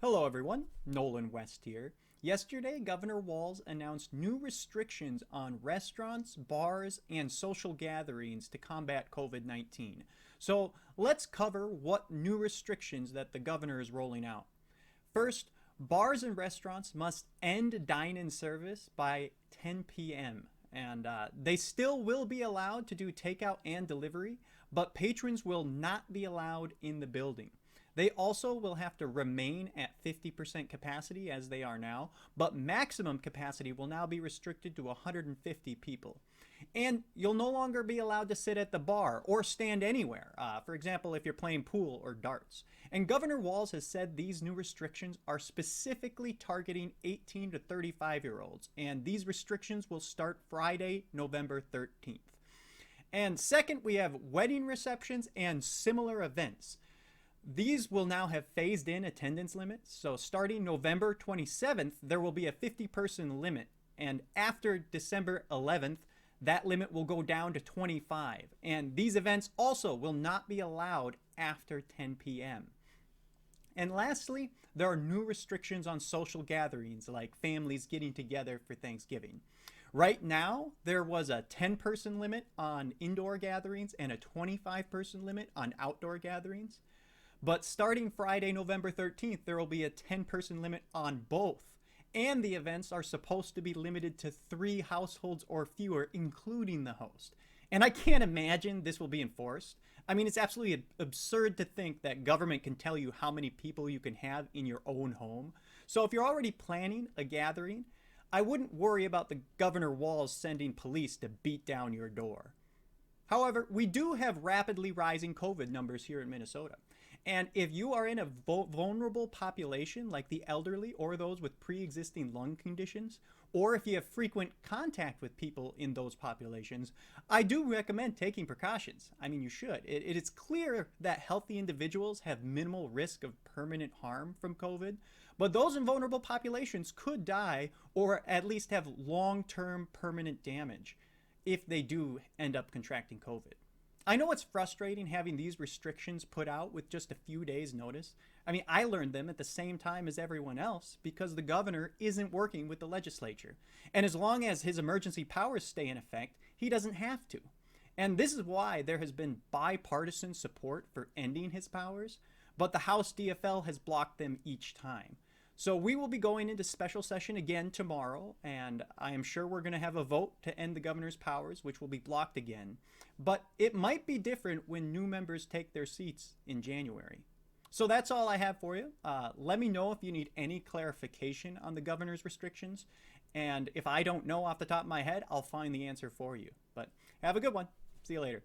Hello everyone, Nolan West here. Yesterday, Governor Walz announced new restrictions on restaurants, bars, and social gatherings to combat COVID-19. So let's cover what new restrictions that the governor is rolling out. First, bars and restaurants must end dine-in service by 10 p.m. And they still will be allowed to do takeout and delivery, but patrons will not be allowed in the building. They also will have to remain at 50% capacity as they are now, but maximum capacity will now be restricted to 150 people. And you'll no longer be allowed to sit at the bar or stand anywhere, for example, if you're playing pool or darts. And Governor Walz has said these new restrictions are specifically targeting 18 to 35-year-olds, and these restrictions will start Friday, November 13th. And second, we have wedding receptions and similar events. These will now have phased in attendance limits. So starting November 27th, there will be a 50-person limit. And after December 11th, that limit will go down to 25. And these events also will not be allowed after 10 p.m. And lastly, there are new restrictions on social gatherings like families getting together for Thanksgiving. Right now, there was a 10-person limit on indoor gatherings and a 25-person limit on outdoor gatherings. But starting Friday, November 13th, there will be a 10-person limit on both. And the events are supposed to be limited to 3 households or fewer, including the host. And I can't imagine this will be enforced. I mean, it's absolutely absurd to think that government can tell you how many people you can have in your own home. So if you're already planning a gathering, I wouldn't worry about the Governor Walz sending police to beat down your door. However, we do have rapidly rising COVID numbers here in Minnesota. And if you are in a vulnerable population like the elderly or those with pre-existing lung conditions, or if you have frequent contact with people in those populations, I do recommend taking precautions. I mean, you should. It is clear that healthy individuals have minimal risk of permanent harm from COVID, but those in vulnerable populations could die or at least have long-term permanent damage if they do end up contracting COVID. I know it's frustrating having these restrictions put out with just a few days' notice. I mean, I learned them at the same time as everyone else because the governor isn't working with the legislature. And as long as his emergency powers stay in effect, he doesn't have to. And this is why there has been bipartisan support for ending his powers, but the House DFL has blocked them each time. So we will be going into special session again tomorrow, and I am sure we're going to have a vote to end the governor's powers, which will be blocked again. But it might be different when new members take their seats in January. So that's all I have for you. Let me know if you need any clarification on the governor's restrictions. And if I don't know off the top of my head, I'll find the answer for you. But have a good one. See you later.